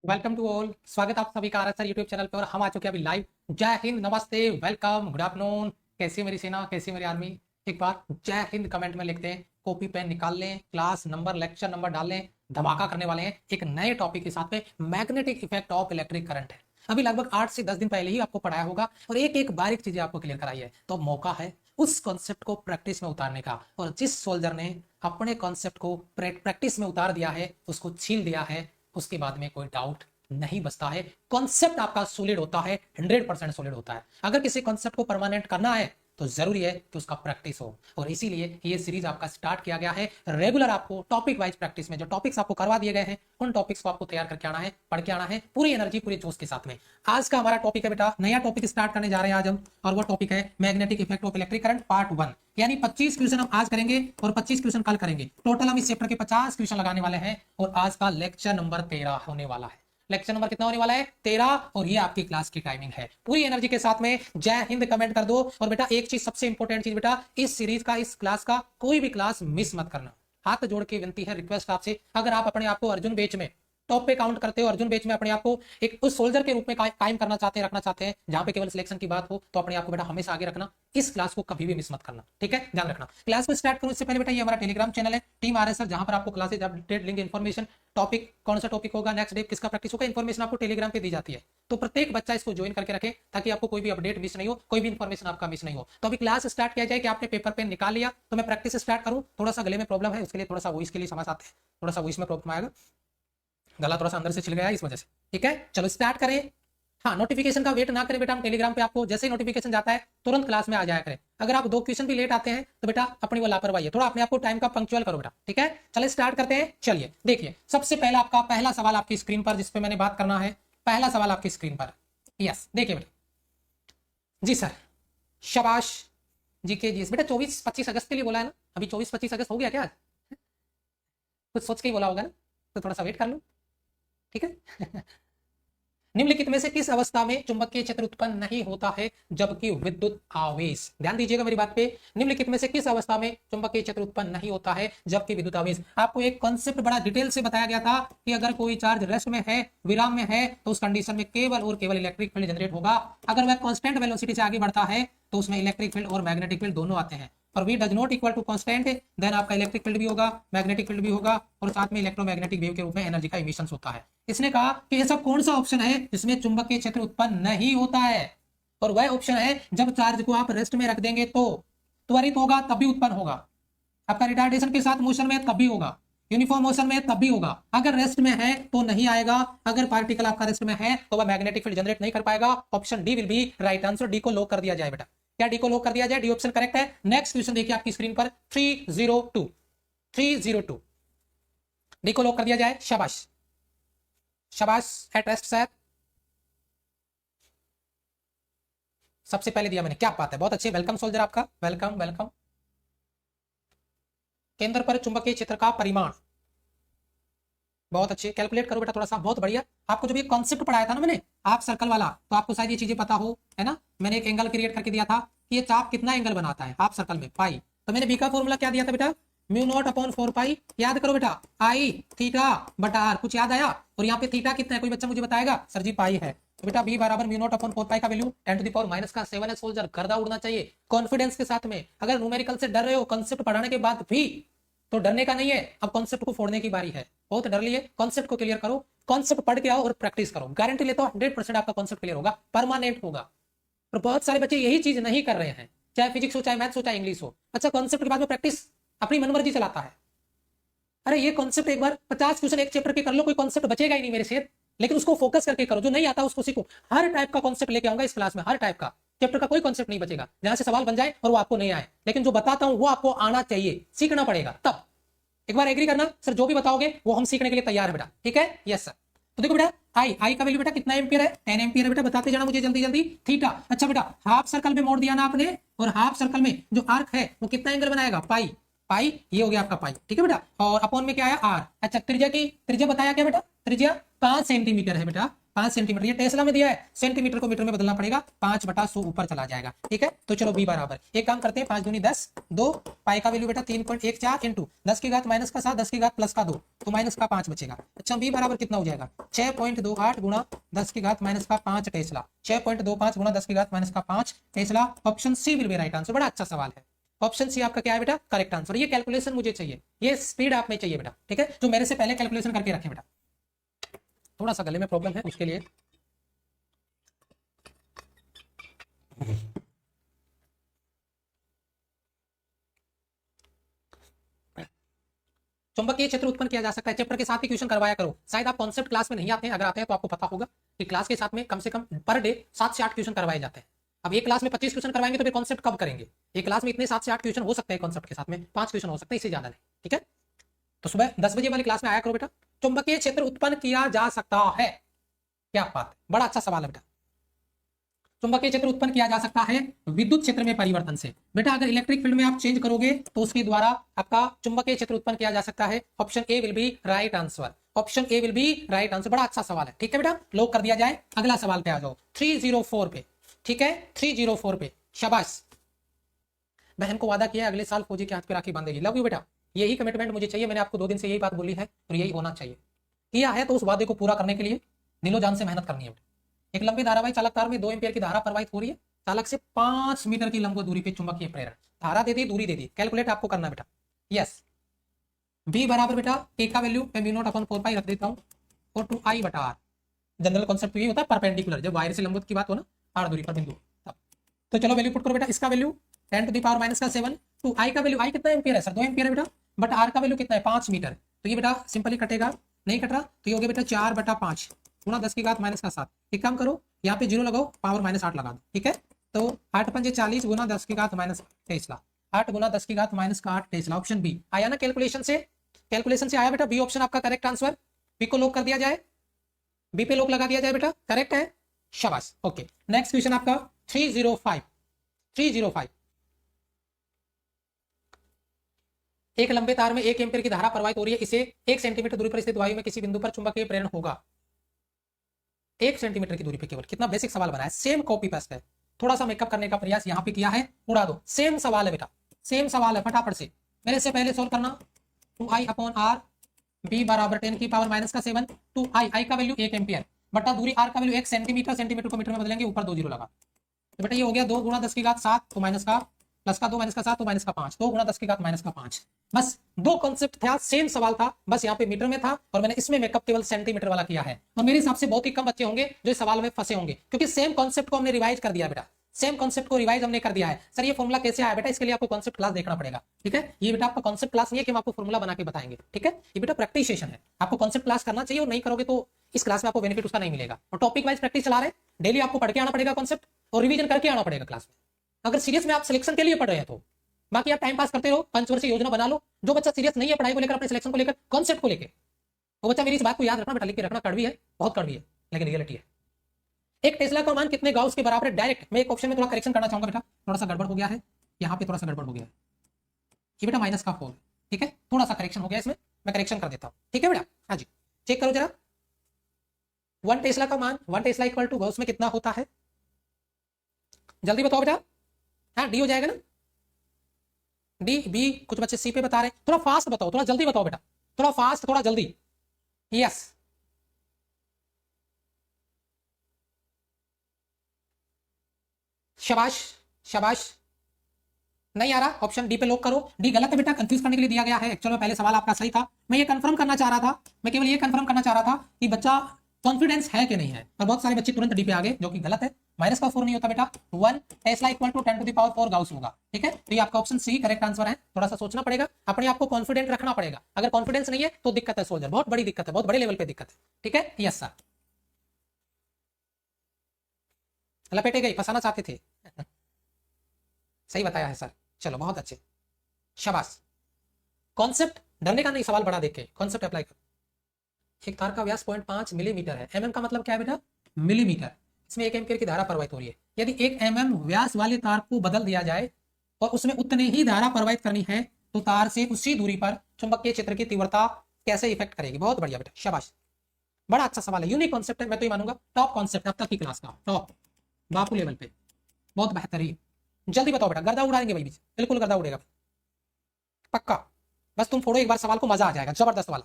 Welcome to all. स्वागत आप सभी का आरएसआर यूट्यूब चैनल पे और हम आ चुके हैं अभी लाइव। जय हिंद, नमस्ते, वेलकम, गुड आफ्टरनून। कैसी है मेरी सेना, कैसी है मेरी आर्मी? एक बार जय हिंद कमेंट में लिखते हैं, कॉपी पेन निकाल लें, क्लास नंबर लेक्चर नंबर डाल लें। धमाका करने वाले हैं एक नए टॉपिक के साथ में। Magnetic effect of electric current है। अभी लगभग 8 से 10 दिन पहले ही आपको पढ़ाया होगा और एक एक बारीक चीजें आपको क्लियर कराई है। तो मौका है उस कॉन्सेप्ट को प्रैक्टिस में उतारने का। और जिस सोल्जर ने अपने कॉन्सेप्ट को प्रैक्टिस में उतार दिया है, उसको छील दिया है, उसके बाद में कोई डाउट नहीं बचता है। कॉन्सेप्ट आपका सॉलिड होता है, 100% सॉलिड होता है। अगर किसी कॉन्सेप्ट को परमानेंट करना है तो जरूरी है कि उसका प्रैक्टिस हो। और इसीलिए ये सीरीज आपका स्टार्ट किया गया है। रेगुलर आपको टॉपिक वाइज प्रैक्टिस में जो टॉपिक्स आपको करवा दिए गए हैं, उन टॉपिक्स को आपको तैयार करके आना है, पढ़ के आना है, पूरी एनर्जी पूरे जोश के साथ में। आज का हमारा टॉपिक है बेटा, नया टॉपिक स्टार्ट करने जा रहे हैं आज हम, और वो टॉपिक है magnetic effect of electric current part 1। यानी 25 क्वेश्चन हम आज करेंगे और 25 क्वेश्चन कल करेंगे। टोटल हम इस चैप्टर के 50 क्वेश्चन लगाने वाले हैं और आज का लेक्चर नंबर 13 होने वाला है। लेक्चर नंबर कितना होने वाला है? 13। और ये आपकी क्लास की टाइमिंग है। पूरी एनर्जी के साथ में जय हिंद कमेंट कर दो। और बेटा एक चीज, सबसे इंपॉर्टेंट चीज बेटा, इस सीरीज का, इस क्लास का कोई भी क्लास मिस मत करना। हाथ जोड़ के विनती है, रिक्वेस्ट आपसे, अगर आप अपने आप को अर्जुन बैच में टॉप पे काउंट करते हो, अर्जुन बैच में अपने आप को एक उस सोल्जर के रूप में कायम करना चाहते हैं, रखना चाहते हैं जहां पे केवल सिलेक्शन की बात हो, तो अपने आप को बेटा हमेशा आगे रखना। इस क्लास को कभी भी मिस मत करना, ठीक है? ध्यान रखना। क्लास को स्टार्ट करूं इससे पहले बेटा, ये हमारा टेलीग्राम चैनल है टीम आरएसआर, जहां पर आपको classes update, link, information, topic कौन सा टॉपिक होगा, नेक्स्ट डे किसका प्रैक्टिस होगा, इन्फॉर्मेशन आपको टेलीग्राम पे दी जाती है। तो प्रत्येक बच्चा इसको ज्वाइन करके रखे ताकि आपको कोई भी अपडेट मिस नहीं हो, कोई भी इन्फॉर्मेशन आपका मिस नहीं हो। तो अभी क्लास स्टार्ट किया जाए कि आपने पेपर पेन निकाल लिया, तो मैं प्रैक्टिस स्टार्ट करूं। थोड़ा सा गले में प्रॉब्लम है, उसके लिए थोड़ा सा वॉइस के लिए समझ आते हैं, थोड़ा सा वॉइस में प्रॉब्लम आएगा, गला थोड़ा सा अंदर से छिल गया है इस वजह से। ठीक है, चलो स्टार्ट करें। हाँ, नोटिफिकेशन का वेट ना करें बेटा, हम टेलीग्राम पे आपको जैसे ही नोटिफिकेशन जाता है तुरंत क्लास में आ जाया करें। अगर आप 2 क्वेश्चन भी लेट आते हैं तो बेटा अपनी वो लापरवाही है, थोड़ा अपने आप को टाइम का पंक्चुअल करो बेटा, ठीक है? चलिए स्टार्ट करते हैं। चलिए देखिए, सबसे पहला आपका पहला सवाल आपकी स्क्रीन पर, जिसपे मैंने बात करना है। पहला सवाल आपकी स्क्रीन पर, यस देखिए बेटा। जी सर, शाबाश जी के जी। बेटा 24-25 अगस्त के लिए बोला है ना? अभी 24-25 अगस्त हो गया क्या आज? कुछ सोच के ही बोला होगा ना, तो थोड़ा सा वेट कर लो, ठीक है? निम्नलिखित में से किस अवस्था में चुंबकीय क्षेत्र उत्पन्न नहीं होता है जबकि विद्युत आवेश, ध्यान दीजिएगा मेरी बात पे, निम्नलिखित में से किस अवस्था में चुंबकीय क्षेत्र उत्पन्न नहीं होता है जबकि विद्युत आवेश? आपको एक कॉन्सेप्ट बड़ा डिटेल से बताया गया था कि अगर कोई चार्ज रेस्ट में है, विराम में है, तो उस कंडीशन में केवल और केवल इलेक्ट्रिक फील्ड जनरेट होगा। अगर वह कांस्टेंट वेलोसिटी से आगे बढ़ता है तो उसमें इलेक्ट्रिक फील्ड और मैग्नेटिक फील्ड दोनों आते हैं। और v does not equal to constant, then आपका इलेक्ट्रिक फील्ड भी होगा, मैग्नेटिक फील्ड भी होगा, और साथ में इलेक्ट्रोमैग्नेटिक वेव के रूप में एनर्जी का इमिशन होता है। इसने कहा कि ऐसा कौन सा ऑप्शन है जिसमें चुंबकीय क्षेत्र उत्पन्न नहीं होता है? और वह ऑप्शन है जब चार्ज को आप रेस्ट में रख देंगे तो त्वरित होगा, तभी उत्पन्न होगा। आपका रिटार्डेशन के साथ मोशन में तभी होगा, यूनिफॉर्म मोशन में तभी होगा। अगर रेस्ट में है तो नहीं आएगा, अगर पार्टिकल आपका रेस्ट में है तो वह मैग्नेटिक फील्ड जनरेट नहीं कर पाएगा। Option D will be right answer. D को लॉक कर दिया जाए बेटा। क्या डी को लॉक कर दिया जाए? डी ऑप्शन करेक्ट है। नेक्स्ट क्वेश्चन देखिए आपकी स्क्रीन पर, 302 डी को लॉक कर दिया जाए। शाबाश शाबाश एट रेस्ट सर, सबसे पहले दिया मैंने, क्या बात है, बहुत अच्छे, वेलकम सोल्जर आपका, वेलकम वेलकम। केंद्र पर चुंबकीय क्षेत्र का परिमाण, बहुत अच्छे, कैलकुलेट करो बेटा थोड़ा सा, बहुत बढ़िया। आपको जब ये कॉन्सेप्ट पढ़ाया था ना मैंने, आप सर्कल वाला, तो आपको शायद ये चीजें पता हो, है ना? मैंने एक एंगल क्रिएट करके दिया था कि ये चाप कितना एंगल बनाता है हाफ सर्कल में, पाई। तो मैंने बी का फॉर्मूला क्या दिया था बेटा? म्यू नॉट अपॉन 4 पाई। याद करो बेटा, आई थीटा बटा आर। कुछ याद आया? और यहाँ पे थीटा कितना है, कोई बच्चा मुझे बताएगा? सर जी पाई है। तो बेटा बी बराबर म्यू नॉट अपॉन 4 पाई का value 10 to the power minus का 7 है सोल्जर। गर्दा उड़ना चाहिए कॉन्फिडेंस के साथ में। अगर न्यूमेरिकल से डर रहे हो कॉन्सेप्ट पढ़ाने के बाद भी, तो डरने का नहीं है, अब कॉन्सेप्ट को फोड़ने की बारी है। बहुत डर लिए, कॉन्सेप्ट को क्लियर करो, कॉन्सेप्ट पढ़ के आओ और प्रैक्टिस करो। गारंटी लेता हूं 100% आपका कॉन्सेप्ट क्लियर होगा, परमानेंट होगा। और बहुत सारे बच्चे यही चीज नहीं कर रहे हैं, चाहे फिजिक्स हो, चाहे मैथ्स हो, चाहे इंग्लिश हो। अच्छा, कॉन्सेप्ट के बाद में प्रैक्टिस अपनी मनमर्जी चलाता है। अरे ये कॉन्सेप्ट एक बार 50 क्वेश्चन एक चैप्टर के कर लो, कोई कॉन्सेप्ट बचेगा ही नहीं मेरे से। लेकिन उसको फोकस करके करो, जो नहीं आता उसको सीखो। हर टाइप का कॉन्सेप्ट लेके आऊंगा इस क्लास में, हर टाइप का। चैप्टर का कोई कॉन्सेप्ट नहीं बचेगा जहां से सवाल बन जाए और वो आपको नहीं आए। लेकिन जो बताता हूं वो आपको आना चाहिए, सीखना पड़ेगा तब। एक बार एग्री करना, सर जो भी बताओगे वो हम सीखने के लिए तैयार है बेटा, ठीक है? Yes sir. तो देखो बेटा, आई का वैल्यू बेटा कितना एम्पियर है? 10 एम्पियर है बेटा, बताते जाना मुझे जल्दी जल्दी। थीटा, अच्छा बेटा हाफ सर्कल में मोड़ दिया ना आपने, और हाफ सर्कल में जो आर्क है वो कितना एंगल बनाएगा? पाई। पाई ये हो गया आपका पाई, ठीक है बेटा। और अपॉन में क्या आया? आर। अच्छा त्रिज्या की, त्रिज्या बताया क्या बेटा? त्रिज्या 5 सेंटीमीटर है बेटा। 5 सेंटीमीटर, ये टेस्ला में दिया है, सेंटीमीटर को मीटर में बदलना पड़ेगा, 5/100 ऊपर चला जाएगा। ठीक है, तो चलो b बराबर, एक काम करते हैं, 5 दूनी 10, 2 पाई का वैल्यू बेटा 3.14 इंटू 10 की घात माइनस का 7, 10 की घात प्लस का 2, तो माइनस का 5 बचेगा। अच्छा b बराबर कितना हो जाएगा, 6.28 गुणा 10 की घात माइनस का 5 टेस्ला, 6.25 गुणा 10 की घात माइनस का 5 tesla. Option C will be right answer. बड़ा अच्छा सवाल है, ऑप्शन सी आपका क्या है बेटा, करेक्ट आंसर। ये कैलकुलेशन मुझे चाहिए, ये स्पीड आप में चाहिए बेटा, ठीक है, जो मेरे से पहले कैलकुलेशन करके रखे बेटा। थोड़ा सा गले में प्रॉब्लम है, उसके लिए चुंबकीय क्षेत्र उत्पन्न किया जा सकता है, चैप्टर के साथ ही क्वेश्चन करवाया करो। शायद आप कॉन्सेप्ट क्लास में नहीं आते हैं, अगर आते हैं तो आपको पता होगा कि क्लास के साथ में कम से कम पर डे 7 से 8 क्वेश्चन करवाए जाते हैं। अब एक क्लास में 25 क्वेश्चन करवाएंगे तो फिर कॉन्सेप्ट कब करेंगे, एक क्लास में इतने 7 से 8 क्वेश्चन हो सकते हैं, कॉन्सेप्ट के साथ में 5 क्वेश्चन हो सकते हैं, इससे ज्यादा नहीं। ठीक है, तो सुबह 10 बजे वाली क्लास में आया करो बेटा। चुंबकीय क्षेत्र उत्पन्न किया जा सकता है, क्या बात है, बड़ा अच्छा सवाल है बेटा। चुंबकीय क्षेत्र उत्पन्न किया जा सकता है विद्युत क्षेत्र में परिवर्तन से। बेटा अगर इलेक्ट्रिक फील्ड में आप चेंज करोगे तो उसके द्वारा आपका चुंबकीय क्षेत्र उत्पन्न किया जा सकता है। Option A will be right answer, option A will be right answer. बड़ा अच्छा सवाल है, ठीक है बेटा, लॉक कर दिया जाए। अगला सवाल पे आ जाओ, 304 पे, ठीक है, 304 पे, शाबाश। बहन को वादा किया है अगले साल फौजी के हाथ पे राखी बांधेगी। लव यू बेटा, यही कमिटमेंट मुझे चाहिए, मैंने आपको 2 दिन से यही बात बोली है और यही होना चाहिए। किया है तो उस वादे को पूरा करने के लिए दिलो जान से मेहनत करनी है। एक लंबी धारावाही चालक तार में 2 एम्पीयर की धारा प्रवाहित हो रही है, चालक से 5 मीटर की लंबगोल दूरी पे चुंबकीय प्रेरण, धारा दे दी, दूरी दे दी, कैलकुलेट आपको करना बेटा। यस, बी बराबर बेटा ए का वैल्यू मैं म्यू नॉट अपॉन 4 पाई रख देता हूँ और 2i बटा r। जनरल कॉन्सेप्ट ये होता है परपेंडिकुलर, जब वायर से लंबवत की बात हो ना, r दूरी पर बिंदु तब। तो चलो वैल्यू पुट करो बेटा, इसका value 10 to the power minus का 7, टू i का वैल्यू, i कितना एम्पीयर है सर, 2 एम्पीयर है बेटा, बट r का वैल्यू कितना है 5 मीटर, तो ये बेटा सिंपली कटेगा, नहीं कट रहा तो ये हो गया बेटा 4/5 गुणा 10 की घात माइनस का 7। एक काम करो, यहाँ पे 0 लगाओ, पावर -8 लगा दो, ठीक है, तो 8 पंजे 40 गुना 10 की घात माइनस टेस्ला, 8 गुना 10 की घात माइनस का 8 टेस्ला। ऑप्शन बी आया ना, कैलकुलेशन से आया बेटा, बी ऑप्शन आपका करेक्ट आंसर। बी को लॉक कर दिया जाए, बी पे लॉक लगा दिया जाए बेटा, करेक्ट है, शाबाश। ओके, नेक्स्ट क्वेश्चन आपका 305। एक लंबे तार में 1 एम्पीयर की धारा प्रवाहित हो रही है, इसे 1 सेंटीमीटर दूरी पर स्थित वायु में किसी बिंदु पर चुंबकीय प्रेरण होगा। 1 सेंटीमीटर की दूरी पे केवल, कितना बेसिक सवाल बना है, सेम कॉपी पेस्ट है, थोड़ा सा मेकअप करने का प्रयास यहाँ पे किया है, उड़ा दो, सेम सवाल है बेटा, सेम सवाल है, फटाफट से मेरे से पहले सोल्व करना। 2i अपॉन r, b बराबर 10 की पावर माइनस का 7, 2i का वैल्यू 1 एम्पीयर बटा दूरी r का वैल्यू 1 सेंटीमीटर, सेंटीमीटर को मीटर में बदलेंगे, ऊपर 2 जीरो लगा, तो बेटा ये हो गया 2 गुणा 10 की घात 7 तो माइनस का प्लस का 2 माइनस का 7 तो माइनस का 5, 2 गुणा 10 की घात माइनस का 5। बस 2 कॉन्सेप्ट था, सेम सवाल था, बस यहाँ पे मीटर में था और मैंने इसमें मेकअप केवल सेंटीमीटर वाला किया है। और मेरे हिसाब से बहुत ही कम बच्चे होंगे जो इस सवाल में फंसे होंगे, क्योंकि सेम कॉन्सेप्ट को हमने रिवाइज कर दिया बेटा, सेम कॉन्सेप्ट को रिवाइज हमने कर दिया है। सर ये फॉर्मुला कैसे आया बेटा, इसके लिए आपको कॉन्सेप्ट क्लास देखना पड़ेगा, ठीक है, ये बेटा आपका कॉन्सेप्ट क्लास नहीं है कि हम आपको फॉर्मुला बना के बताएंगे, ठीक है, ये बेटा प्रैक्टिस सेशन है, आपको कॉन्सेप्ट क्लास करना चाहिए और नहीं करोगे तो इस क्लास में आपको बेनिफिट उसका नहीं मिलेगा। और टॉपिक वाइज प्रैक्टिस चला रहे हैं, डेली आपको पढ़ के आना पड़ेगा कॉन्सेप्ट और रिवीजन करके आना पड़ेगा क्लास में, अगर सीरियस में आप सिलेक्शन के लिए पढ़ रहे हैं तो। बाकी आप टाइम पास करते रहो, पंचवर्षीय योजना बना लो। जो बच्चा सीरियस नहीं है पढ़ाई को लेकर, अपने सिलेक्शन को लेकर, कॉन्सेप्ट को लेकर, वो बच्चा मेरी इस बात को याद रखना बेटा, लिख के रखना, कड़वी है, बहुत कड़वी है, लेकिन रियलिटी है। एक टेस्ला का मान कितने गाउस के बराबर है, डायरेक्ट। मैं एक ऑप्शन में थोड़ा करेक्शन करना चाहूंगा बेटा, थोड़ा सा गड़बड़ हो गया है, यहाँ पे थोड़ा सा गड़बड़ हो गया है, ये बेटा माइनस का 4, ठीक है, थोड़ा सा करेक्शन हो गया इसमें, मैं करेक्शन कर देता हूँ, ठीक है बेटा। हाँ जी, चेक करो जरा, 1 टेस्ला का मान, 1 टेस्ला इक्वल टू गाउस में कितना होता है, जल्दी बताओ बेटा। हाँ, डी हो जाएगा ना, डी, बी, कुछ बच्चे सी पे बता रहे हैं, थोड़ा फास्ट बताओ, थोड़ा जल्दी बताओ बेटा, थोड़ा फास्ट, थोड़ा जल्दी। यस, शाबाश शाबाश, नहीं आ रहा, ऑप्शन डी पे लॉक करो। डी गलत है बेटा, कंफ्यूज करने के लिए दिया गया है, एक्चुअल में पहले सवाल आपका सही था। मैं ये कंफर्म करना चाह रहा था, मैं केवल ये कंफर्म करना चाह रहा था कि बच्चा कॉन्फिडेंस है कि नहीं है, और बहुत सारे बच्चे तुरंत डी पे आ गए, जो कि गलत है। माइनस का 4 नहीं होता बेटा, 1 tesla equal to 10 to the power 4 gauss होगा, ठीक है, तो ये आपका ऑप्शन सी करेक्ट आंसर है। थोड़ा सा सोचना पड़ेगा, अपने आप को कॉन्फिडेंट रखना पड़ेगा, अगर कॉन्फिडेंस नहीं है तो दिक्कत है सोल्जर, बहुत बड़ी दिक्कत है, बहुत बड़े लेवल पे दिक्कत है, ठीक है। यस सर, लपेटे गए, फंसाना चाहते थे सही बताया है सर, चलो बहुत अच्छे, शाबाश। कॉन्सेप्ट डरने का नहीं, सवाल बड़ा देख के कॉन्सेप्ट अप्लाई करो। एक तार का व्यास 0.5 मिलीमीटर है, एमएम का मतलब क्या है बेटा, मिलीमीटर, इसमें 1 एम्पीयर की धारा प्रवाहित हो रही है। यदि 1 mm व्यास वाले तार को बदल दिया जाए और उसमें उतने ही धारा प्रवाहित करनी है तो तार से उसी दूरी पर चुंबकीय क्षेत्र की तीव्रता कैसे इफेक्ट करेगी। बहुत बढ़िया बेटा, शाबाश। बड़ा अच्छा सवाल है, यूनिक कॉन्सेप्ट है, मैं तो ये मानूंगा टॉप कॉन्सेप्ट अब तक की क्लास का, टॉप बापू लेवल पे, बहुत बेहतरीन। जल्दी बताओ बेटा, गर्दा उड़ाएंगे भाई, बिल्कुल गर्दा उड़ेगा पक्का। बस तुम फोड़ो एक बार सवाल को, मजा आ जाएगा, जबरदस्त सवाल।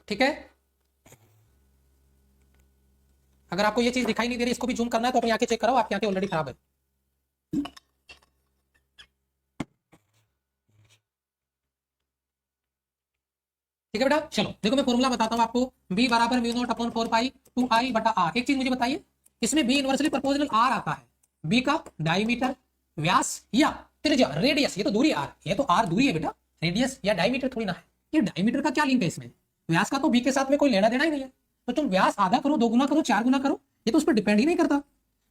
ठीक है, अगर आपको ये चीज दिखाई नहीं दे रही, इसको भी जूम करना है तो अपनी आंखें चेक करो, आपकी आंखें ऑलरेडी खराब है। ठीक है बेटा, चलो देखो मैं फॉर्मूला बताता हूं आपको, b बराबर mu naught upon 4 pi 2 i बटा r। एक चीज मुझे बताइए, इसमें b इनवर्सली प्रोपोर्शनल r आता है, b का डायमीटर, व्यास या त्रिज्या, रेडियस, ये तो दूरी r, ये तो r दूरी है बेटा, रेडियस या डायमीटर थोड़ी ना है। ये डायमीटर का क्या लिंक है इसमें, व्यास का तो b के साथ में कोई लेना देना ही नहीं है, तो तुम व्यास आधा करो, 2 गुना करो, 4 गुना करो, ये तो उस पर डिपेंड ही नहीं करता।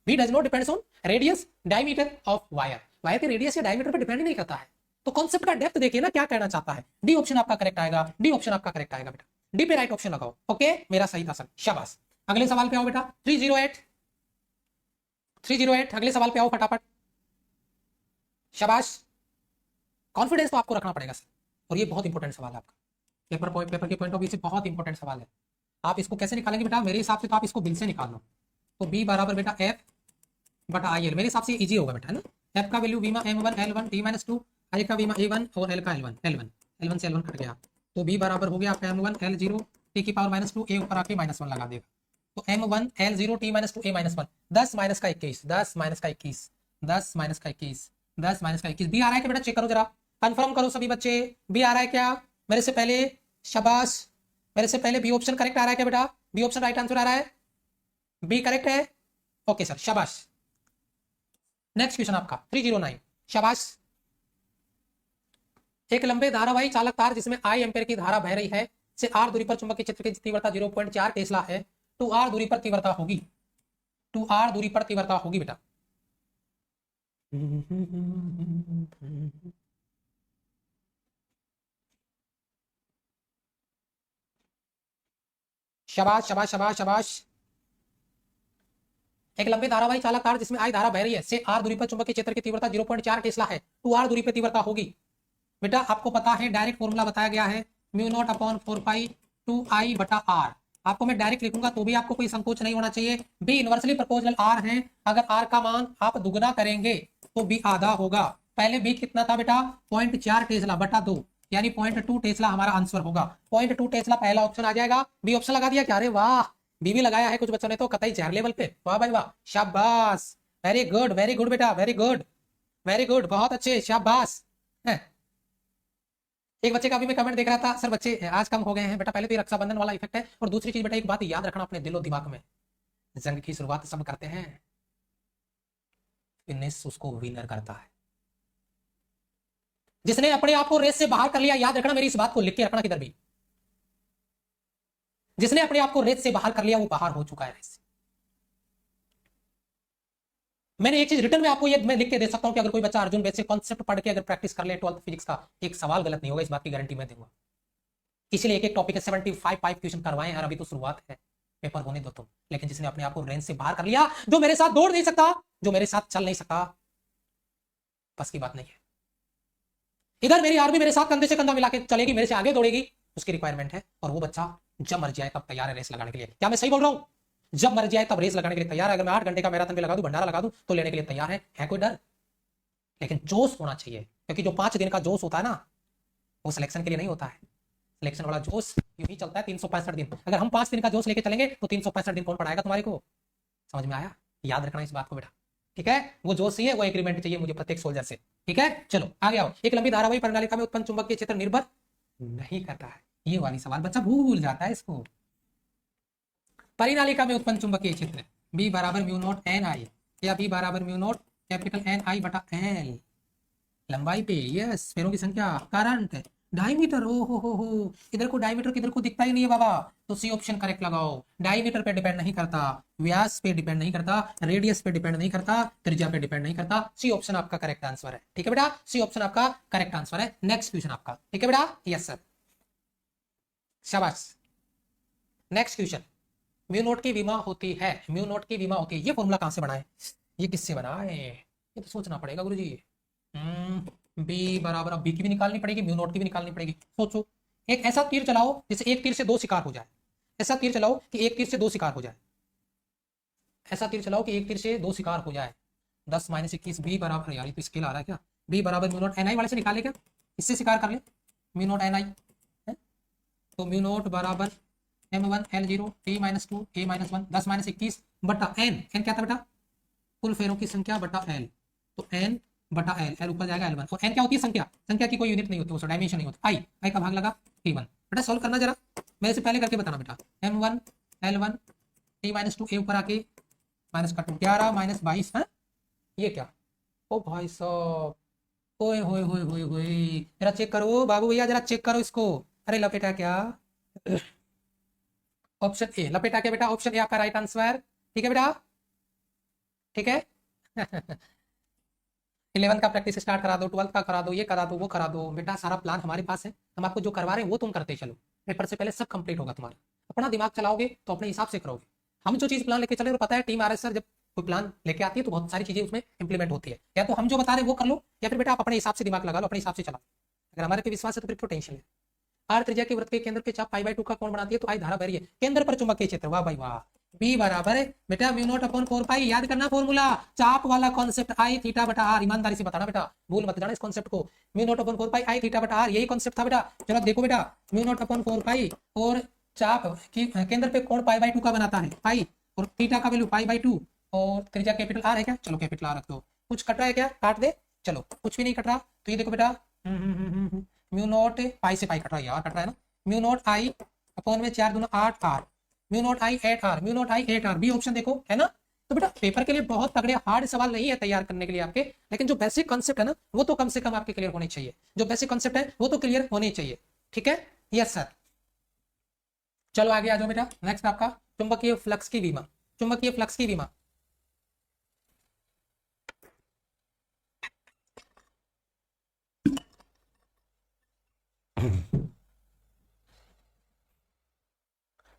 b does not depends on radius diameter of wire, wire के रेडियस या डायमीटर पर डिपेंड ही नहीं करता है। तो कॉन्सेप्ट का डेप्थ देखिए ना, क्या कहना चाहता है। डी ऑप्शन आपका करेक्ट आएगा, डी ऑप्शन आपका करेक्ट आएगा बेटा, डी पे राइट ऑप्शन लगाओ। ओके, मेरा सही था सर, शाबाश। अगले सवाल पे आओ बेटा, 308 अगले सवाल पे आओ फटाफट, शाबाश। कॉन्फिडेंस तो आपको रखना पड़ेगा सर, और ये बहुत इंपॉर्टेंट सवाल है आपका, पेपर के पॉइंट ऑफ व्यू से बहुत इंपॉर्टेंट सवाल है। आप इसको कैसे निकालेंगे बेटा, मेरे हिसाब से तो आप इसको बिल से निकाल लो, तो बी बराबर बेटा एफ बटा आई एल, मेरे हिसाब से इजी होगा बेटा, है ना। एफ का वैल्यू बीमा m1 l1 t माइनस 2, आई का बीमा a1 और एल का l1 से l1 कट गया, तो b बराबर हो गया आपका m1 l0 t की पावर -2, a ऊपर आके -1 लगा देगा, तो m1 l0 t minus 2 a -1, 10 minus का 21, 10 माइनस का 21, 10 माइनस का 21, 10 माइनस का 21, बी आ रहा है क्या बेटा, चेक करो जरा, कंफर्म करो सभी बच्चे, बी आ रहा है क्या मेरे से पहले, शाबाश। मेरे से पहले बी ऑप्शन करेक्ट आ रहा है क्या बेटा, बी ऑप्शन राइट आंसर आ रहा है, बी करेक्ट है, ओके सर, शाबाश। नेक्स्ट क्वेश्चन आपका 309, शाबाश। एक लंबे धारावाही चालक तार जिसमें आई एम्पेयर की धारा बह रही है से आर दूरी पर चुंबकीय क्षेत्र की तीव्रता 0.4 टेस्ला है, टू आर दूरी पर तीव्रता होगी, टू आर दूरी पर तीव्रता होगी बेटा। शाबाश शाबाश शाबाश शाबाश। एक लंबे धारावाही चालक तार जिसमें आई धारा बह रही है से आर दूरी पर चुंबकीय क्षेत्र की तीव्रता 0.4 टेस्ला है, टू आर दूरी पर तीव्रता होगी। बेटा आपको पता है, डायरेक्ट फॉर्मूला बताया गया है, म्यू नॉट अपॉन 4 पाई 2 आई बटा आर। आपको मैं डायरेक्ट लिखूंगा तो भी आपको कोई संकोच नहीं होना चाहिए, बी इनवर्सली प्रोपोर्शनल आर है, अगर आर का मान आप दुगना करेंगे तो बी आधा होगा। पहले बी कितना था बेटा, 0.4 टेस्ला बटा 2, यानी 0.2 टेस्ला हमारा आंसर होगा, 0.2 टेस्ला पहला ऑप्शन आ जाएगा। बी ऑप्शन लगा दिया क्या, अरे वाह, बी भी लगाया है कुछ बच्चों ने तो कतई जहर लेवल पे, वाह भाई वाह, शाबाश, वेरी गुड वेरी गुड बेटा, वेरी गुड वेरी गुड, बहुत अच्छे, शाबाश। एक बच्चे का भी मैं कमेंट देख रहा था, सर बच्चे आज कम हो गए हैं बेटा, पहले तो ये रक्षाबंधन वाला इफेक्ट है, और दूसरी चीज बेटा एक बात याद रखना अपने दिलो दिमाग में, जंग की शुरुआत सब करते हैं, फिनिश उसको विनर करता है। जिसने अपने आप को रेस से बाहर कर लिया, याद रखना मेरी इस बात को, लिख के रखना किधर भी, जिसने अपने आप को रेस से बाहर कर लिया वो बाहर हो चुका है रेस से। मैंने एक चीज रिटर्न में आपको ये मैं लिख के दे सकता हूं कि अगर कोई बच्चा अर्जुन बेस से कॉन्सेप्ट पढ़ के अगर प्रैक्टिस कर ले 12th फिजिक्स का, एक सवाल गलत नहीं होगा, इस बात की गारंटी मैं दूंगा। इसलिए एक एक टॉपिक है 75 क्वेश्चन करवाए हैं, अभी तो शुरुआत है, पेपर होने दो तुम। लेकिन जिसने अपने आप को रेंज से बाहर कर लिया, जो मेरे साथ दौड़ नहीं सकता, जो मेरे साथ चल नहीं सकता, बस की बात नहीं है। इधर मेरी आर्मी मेरे साथ कंधे से कंधा मिला के चलेगी, मेरे से आगे दौड़ेगी, उसकी रिक्वायरमेंट है, और वो बच्चा जब मर जाए तब तैयार है रेस लगाने के लिए। क्या मैं सही बोल रहा हूं, जब मर जाए तब रेस लगाने के लिए तैयार है। अगर मैं 8 घंटे का मैराथन भी लगा दूं, भंडारा लगा दूं, तो लेने के लिए तैयार है कोई डर? लेकिन जोश होना चाहिए, क्योंकि जो 5 दिन का जोश होता है ना, वो सिलेक्शन के लिए नहीं होता है। सिलेक्शन वाला जोश यूं ही चलता है 365 दिन। अगर हम 5 दिन का जोश लेके चलेंगे तो 365 दिन कौन पढ़ाएगा तुम्हारे को? समझ में आया? याद रखना इस बात को बेटा, ठीक है? वो जोश चाहिए, वो एग्रीमेंट चाहिए मुझे प्रत्येक सोल्जर से, ठीक है? चलो आगे आओ। एक लंबी धारावाही प्रणालिका में उत्पन्न चुंबकीय क्षेत्र निर्भर नहीं करता है, ये वाली सवाल बच्चा भूल जाता है इसको। परिनालिका में उत्पन्न चुंबकीय क्षेत्र बी बराबर म्यू नॉट एन आई, या बी बराबर म्यू नॉट कैपिटल एन आई बटा एल, लंबाई पे यस, फेरों की संख्या, करंट, डायमीटर, ओ हो, इधर को डायमीटर किधर को दिखता ही नहीं है बाबा, तो सी ऑप्शन करेक्ट लगाओ। डायमीटर पे डिपेंड नहीं करता, व्यास पे डिपेंड नहीं करता, रेडियस पे डिपेंड नहीं करता, त्रिज्या पे डिपेंड नहीं करता, सी ऑप्शन आपका करेक्ट आंसर है, ठीक है बेटा? सी ऑप्शन आपका करेक्ट आंसर है। नेक्स्ट क्वेश्चन आपका, ठीक है बेटा? यस सर, शाबाश। नेक्स्ट क्वेश्चन, म्यू नोट की विमा होती है, म्यू नोट की विमा होती है, ये फॉर्मूला कहां से बना है, ये किससे बना है, ये तो सोचना पड़ेगा गुरुजी। बी बराबर, अब बी की भी निकालनी पड़ेगी, म्यू नोट की भी निकालनी पड़ेगी, सोचो एक ऐसा तीर चलाओ जिससे एक तीर से दो शिकार हो जाए। ऐसा तीर चलाओ कि एक तीर से दो शिकार हो जाए। ऐसा तीर चलाओ कि एक तीर से दो शिकार हो जाए। 10 माइनस 21 बी बराबर, यार ये तो स्केल आ रहा है क्या, बी बराबर म्यू नॉट एन आई वाले से निकाले क्या, इससे शिकार कर ले म्यू नॉट एन आई है। तो म्यू नॉट बराबर m1 l0 t minus 2 a minus 1 10 minus 21 बटा एन, एन क्या था बेटा, कुल फेरों की संख्या बटा एल। तो एन बटा एल, एल ऊपर जाएगा L1 और एन क्या होती है, संख्या, संख्या की कोई यूनिट नहीं होती, उसका डायमेंशन नहीं होता। आई, आई का भाग लगा T1। बेटा सॉल्व करना जरा, मेरे से पहले करके बताना बेटा। m1 l1 t minus 2 a ऊपर आके माइनस का 2 11 माइनस 22 है, ये क्या, ओ भाई साहब, ओए होए होए होए होए, जरा चेक करो बाबू भैया, जरा चेक करो इसको। अरे लपेटा क्या, ऑप्शन ए लपेटा क्या बेटा, ऑप्शन ए आपका राइट आंसर, ठीक है बेटा, ठीक है। 11 का प्रैक्टिस स्टार्ट करा दो, 12 का करा दो, ये करा दो, वो करा दो बेटा, सारा प्लान हमारे पास है, हम आपको जो करवा रहे हैं वो तुम करते चलो, पेपर से पहले सब कंप्लीट होगा तुम्हारा। अपना दिमाग चलाओगे तो अपने हिसाब से करोगे। हम जो चीज प्लान लेके चले, और पता है टीम आर एस सर जब कोई प्लान लेके आती है तो बहुत सारी चीजें उसमें इंप्लीमेंट होती है, या तो हम जो बता रहे हैं वो कर लो, या फिर बेटा आप अपने हिसाब से दिमाग लगा लो, अपने हिसाब से चलाओ। अगर हमारे पे विश्वास है तो फिर क्यों टेंशन है। आर त्रिज्या के वृत्त के केंद्र पे चाप π/2 का कोण बनाती है, तो आई धारा बह रही है केंद्र पर चुंबकीय क्षेत्र, वाह भाई वाह। बी बराबर है बेटा म्यू नॉट अपॉन 4 पाई, याद करना फॉर्मूला, चाप वाला कॉन्सेप्ट आई थीटा बटा आर, ईमानदारी से बताना बेटा, भूल मत जाना इस कॉन्सेप्ट को। म्यू नॉट अपॉन 4 पाई आई थीटा बटा आर, यही कॉन्सेप्ट था बेटा। चलो देखो बेटा, म्यू नॉट अपॉन 4 पाई और चाप की केंद्र पे कोण π/2 का बनाता है, पाई, और थीटा का वैल्यू π/2, और त्रिज्या कैपिटल आर है क्या, चलो कैपिटल आर रख दो। कुछ कट रहा है क्या, काट दे, चलो कुछ भी नहीं कट रहा, तो ये देखो बेटा म्यू नॉट पाई से पाई कट रहा है यार, कट रहा है ना, म्यू नॉट आई अपॉन में 4 दूना 8 R, mu naught I 8 R, mu naught I 8 R, B option देखो है ना। तो बेटा पेपर के लिए बहुत तगड़े हार्ड सवाल नहीं है तैयार करने के लिए आपके, लेकिन जो बेसिक कॉन्सेप्ट है ना वो तो कम से कम आपके क्लियर होने चाहिए, जो बेसिक कॉन्सेप्ट है वो तो क्लियर होने चाहिए, ठीक है। यस सर, चलो आगे आ जाओ बेटा। नेक्स्ट आपका चुंबकीय फ्लक्स की विमा, चुंबकीय फ्लक्स की विमा।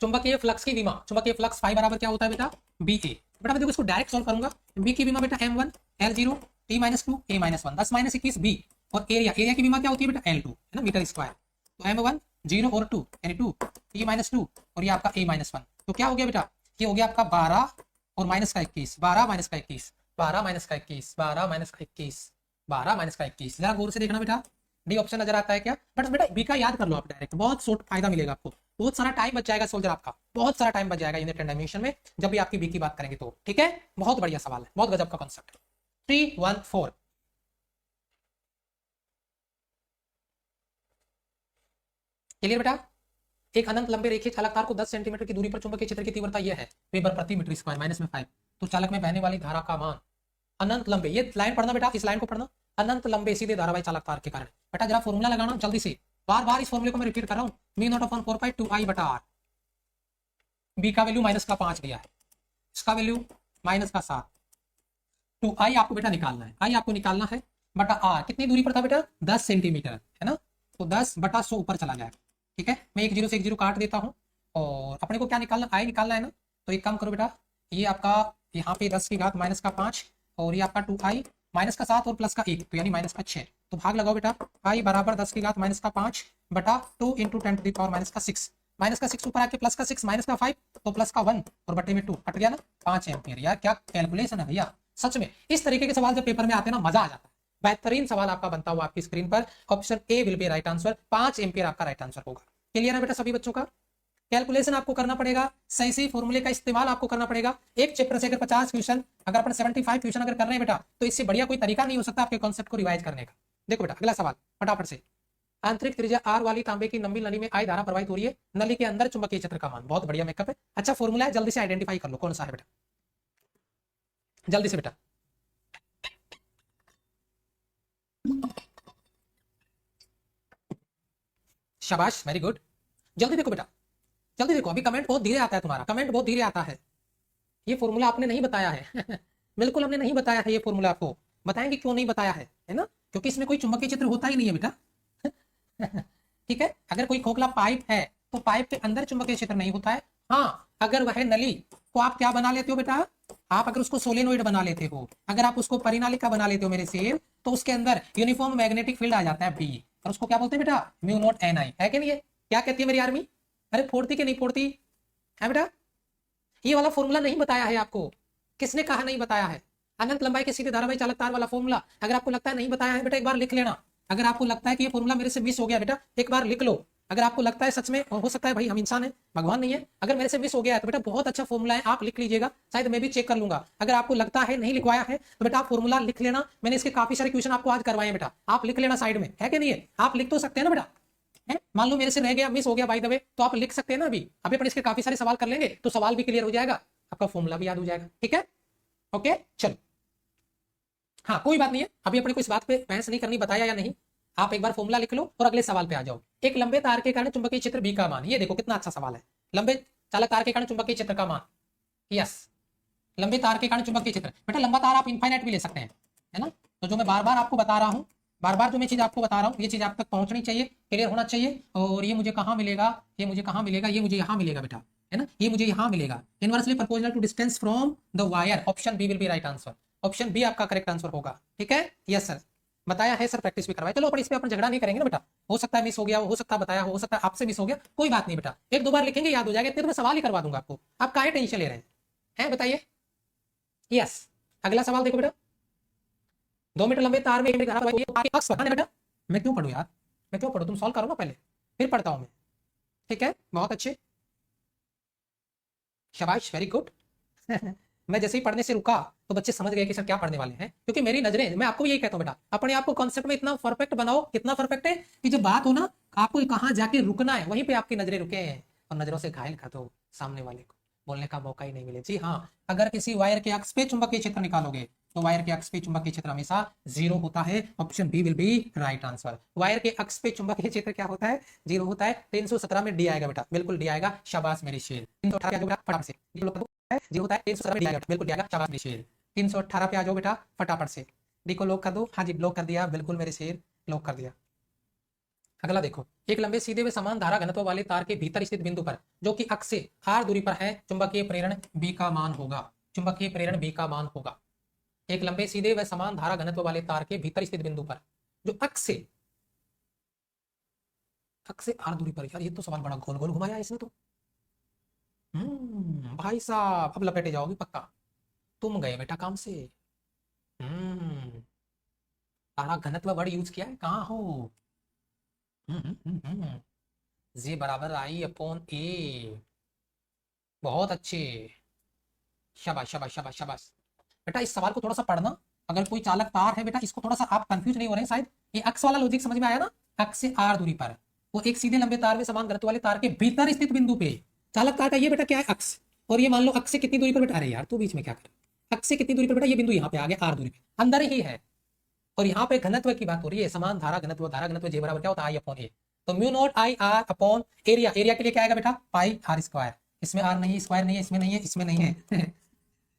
चुंबकीय फ्लक्स की विमा, चुंबकीय फ्लक्स फाई बराबर क्या होता है बेटा, बी ए। बेटा मैं देखो इसको डायरेक्ट सॉल्व करूंगा, बी की विमा बेटा m1 l0 t minus 2 a minus 1 10 minus 21 b, और एरिया, एरिया की विमा क्या होती है बेटा l2 है ना, मीटर स्क्वायर। तो m1 0 और 2 यानी 2 t माइनस 2 और ये आपका a माइनस 1, तो क्या हो गया बेटा, ये हो गया आपका 12 और माइनस का 21, 12 माइनस का 21, 12 माइनस का 21, 12 माइनस का 21, 12 माइनस का 21, जरा गौर से देखना बेटा, डी ऑप्शन नजर आता है क्या, बट बेटा बी का याद कर लो आप डायरेक्ट, बहुत शॉर्ट फायदा मिलेगा आपको, बहुत सारा टाइम बच जाएगा सोल्जर आपका, बहुत सारा टाइम बच जाएगा यूनिट एंड डायमेंशन में जब भी आपकी बी की बात करेंगे तो, ठीक है। बहुत बढ़िया सवाल है, बहुत गजब का कॉन्सेप्ट। 314 क्लियर बेटा। एक अनंत लंबे रेखीय चालक तार को 10 सेंटीमीटर की दूरी पर चुंबकीय क्षेत्र की तीव्रता यह है वेबर प्रति मीटर स्क्वायर माइनस में 5, तो चालक में बहने वाली धारा का मान, अनंत लंबे, ये लाइन पढ़ना बेटा, इस लाइन को पढ़ना, अनंत लंबे सीधे धारावाही चालक तार के कारण। बेटा जरा फॉर्मूला लगाना जल्दी से, बार बार इस फॉर्मूले को मैं रिपीट कर रहा हूं, म्यू नॉट अपॉन 4 पाई 2 आई बटा आर, बी का वैल्यू माइनस का 5 दिया है, इसका वैल्यू माइनस का 7, 2 आई आपको बेटा निकालना है, आई आपको निकालना है बटा आर, कितनी दूरी पर था बेटा 10 सेंटीमीटर है ना, तो 10 बटा 100 ऊपर चला जाएगा, ठीक है। मैं एक जीरो से एक जीरो काट देता हूँ, और अपने को क्या निकालना, आई निकालना है ना, तो एक काम करो बेटा, ये आपका यहाँ पे 10 की घात माइनस का 5 और ये आपका 2 आई माइनस का 7 और प्लस का 1, तो यानी माइनस का 6, तो भाग लगाओ बेटा, आई बराबर 10 की घात माइनस का 5 बटा 2 into 10 to the power minus का 6, माइनस का 6 ऊपर आके प्लस का 6 माइनस का 5 तो प्लस का 1 और बटे में 2 हट गया ना 5 एम्पियर। यार क्या कैलकुलेशन है भैया, सच में इस तरीके के सवाल जब पेपर में आते हैं ना मजा आ जाता है, बेहतरीन सवाल आपका बनता हुआ आपकी स्क्रीन पर, option A will be right answer, 5 ampere आपका राइट आंसर होगा। क्लियर है बेटा सभी बच्चों का, कैलकुलेशन आपको करना पड़ेगा, सही सही फॉर्मूले का इस्तेमाल आपको करना पड़ेगा। एक चैप्टर से अगर 50 क्वेश्चन, अगर अपन 75 क्वेश्चन अगर कर रहे हैं बेटा, तो इससे बढ़िया कोई तरीका नहीं हो सकता आपके कॉन्सेप्ट को रिवाइज करने का। देखो बेटा अगला सवाल फटाफट से, आंतरिक त्रिज्या आर वाली तांबे की लंबी नली में आई धारा प्रवाहित हो रही है, नली के अंदर चुंबकीय क्षेत्र का मान, बहुत बढ़िया मेकअप है, अच्छा फॉर्मूला है, जल्दी से आइडेंटिफाई कर लो कौन सा है बेटा, जल्दी से बेटा। शाबाश वेरी गुड, जल्दी देखो बेटा, जल्दी देखो, अभी कमेंट बहुत धीरे आता है तुम्हारा, कमेंट बहुत धीरे आता है, ये फॉर्मूला आपने नहीं बताया है बिल्कुल हमने नहीं बताया है ये फॉर्मूला, आपको बताएंगे क्यों नहीं बताया है ना, क्योंकि इसमें कोई चुंबकीय क्षेत्र होता ही नहीं है बेटा ठीक है, अगर कोई खोखला पाइप है तो पाइप के अंदर चुंबकीय क्षेत्र नहीं होता है, हाँ अगर वह नली को आप क्या बना लेते हो बेटा, आप अगर उसको सोलेनोइड बना लेते हो, अगर आप उसको परिनालिका बना लेते हो मेरे से, तो उसके अंदर यूनिफॉर्म मैग्नेटिक फील्ड आ जाता है बी, और उसको क्या बोलते हैं बेटा म्यू नॉट एन आई, है कि नहीं है, क्या कहती है मेरी आर्मी? अरे फोड़ती कि नहीं फोड़ती है बेटा? ये वाला फॉर्मूला नहीं बताया है आपको, किसने कहा नहीं बताया है? अनंत लंबाई के सीधे धारावाही चालक तार वाला फॉर्मूला, अगर आपको लगता है नहीं बताया है बेटा, एक बार लिख लेना। अगर आपको लगता है कि ये फॉर्मूला मेरे से मिस हो गया बेटा, एक बार लिख लो। अगर आपको लगता है सच में, हो सकता है भाई हम इंसान हैं, भगवान नहीं है, अगर मेरे से मिस हो गया है तो बेटा बहुत अच्छा फॉर्मूला है, आप लिख लीजिएगा, शायद मैं भी चेक कर लूंगा। अगर आपको लगता है नहीं लिखवाया है तो बेटा आप फॉर्मूला लिख लेना, मैंने इसके काफी सारे क्वेश्चन आपको आज करवाए हैं बेटा, आप लिख लेना साइड में, है कि नहीं है? आप लिख तो सकते हैं ना बेटा, है? मान लो मेरे से रह गया, मिस हो गया बाय द वे, तो आप लिख सकते हैं ना। अभी अभी अपन इसके काफी सारे सवाल कर लेंगे तो सवाल भी क्लियर हो जाएगा, आपका फॉर्मूला भी याद हो जाएगा। ठीक है, ओके चलो। हाँ कोई बात नहीं है, अभी अपने को इस बात पे बहस नहीं करनी, बताया या नहीं। आप एक बार फॉर्मूला लिख लो और अगले सवाल पे आ जाओ। एक लंबे तार के कारण चुंबकीय क्षेत्र बी का मान, ये देखो कितना अच्छा सवाल है। लंबे चालक तार के कारण चुंबकीय क्षेत्र का मान, यस, लंबे तार के कारण चुंबकीय क्षेत्र। बेटा लंबा तार आप इनफाइनाइट भी ले सकते हैं, है ना? तो जो मैं बार बार आपको बता रहा हूँ, बार बार जो मैं चीज आपको बता रहा हूँ, ये चीज आप तक पहुंचनी चाहिए, क्लियर होना चाहिए। और ये मुझे कहाँ मिलेगा, ये मुझे कहाँ मिलेगा, ये मुझे यहाँ मिलेगा बेटा, है ना? ये मुझे यहाँ मिलेगा। Inversely proportional to distance from the wire, option B will be right answer, option B आपका करेक्ट आंसर होगा। ठीक है, यस सर, बताया है सर, प्रैक्टिस भी करवाए। चलो अपन इस पे अपन झगड़ा नहीं करेंगे ना बेटा, हो सकता है मिस हो गया, हो सकता है बताया, हो सकता है आपसे मिस हो गया, कोई बात नहीं बेटा, एक दो बार लिखेंगे याद हो जाएगा, इतने तो मैं सवाल ही करवा दूंगा आपको, आप काहे टेंशन ले रहे हैं? बताइए। यस, अगला सवाल देखो बेटा, 2 मीटर लंबे तार में अक्स बताना बेटा। मैं क्यों पढ़ूं यार, मैं क्यों पढ़ूं, तुम सॉल्व करो ना पहले, फिर पढ़ता हूं मैं। ठीक है, बहुत अच्छे, शाबाश, वेरी गुड। मैं जैसे ही पढ़ने से रुका तो बच्चे समझ गए कि सर क्या पढ़ने वाले हैं, क्योंकि मेरी नजरें, मैं आपको यही कहता हूं बेटा, अपने आप को कॉन्सेप्ट में इतना परफेक्ट बनाओ, कितना परफेक्ट है कि जब बात हो ना, आपको कहां जाके रुकना है वहीं पे आपकी नजरें रुके हैं, और नजरों से घायल कर दो सामने वाले को, बोलने का मौका ही नहीं मिले। जी हाँ, अगर किसी वायर के अक्ष पे चुंबकीय क्षेत्र निकालोगे तो वायर के अक्ष पे चुंबकीय क्षेत्र हमेशा 0 होता है, option B will be right answer. Wire के अक्ष पे चुंबकीय क्षेत्र क्या होता है? 0 होता है। 317 में डी आएगा बेटा, बिल्कुल डी आएगा, शाबाश मेरी शेर। 318 फटाफट से जी होता है, 317 में बिल्कुल दिया, शाबाश मेरे शेर। 318 पे आ जाओ बेटा फटाफट से, डी को लॉक कर दो। हाँ जी ब्लॉक कर दिया, बिल्कुल मेरे शेर, लॉक कर दिया। अगला देखो, एक लंबे सीधे व समान धारा घनत्व वाले तार के भीतर स्थित बिंदु पर जो कि अक्ष से r दूरी पर है, चुंबकीय प्रेरण b का मान होगा, चुंबकीय प्रेरण b का मान होगा। एक लंबे सीधे व समान धारा घनत्व वाले तार के भीतर स्थित बिंदु पर जो अक्ष से r दूरी पर, यार ये तो सवाल बड़ा गोल गोल घुमाया इसने तो। भाई साहब अब लपेटे जाओगे पक्का, तुम गए बेटा काम से। हम्म तारा घनत्व वर्ड यूज किया है, कहाँ हो? जी बराबर आई अपॉन ए, बहुत अच्छे, शाबाश शाबाश शाबाश शाबाश। बेटा इस सवाल को थोड़ा सा पढ़ना, अगर कोई चालक तार है बेटा, इसको थोड़ा सा आप कंफ्यूज नहीं हो रहे हैं शायद, ये अक्स वाला लॉजिक समझ में आया ना? अक्स से आर दूरी पर वो एक सीधे लंबे तार में समान घनत्व वाले तार के भीतर स्थित बिंदु पे चालक तार का ये बेटा क्या है? अक्स। और ये मान लो अक्स से कितनी दूरी पर बेटा, अरे यार तू बीच में क्या कर, अक्स से कितनी दूरी पर बेटा, ये बिंदु यहाँ पे आ गया आर दूरी पे, अंदर ही है। और यहाँ पे घनत्व की बात हो रही है, समान धारा घनत्व जे बराबर क्या होता है? आई अपॉन ए। तो mu naught I R upon area, area के लिए क्या आएगा बेटा? पाई आर स्क्वायर। इसमें आर नहीं है, स्क्वायर नहीं है, इसमें नहीं है, इसमें नहीं है।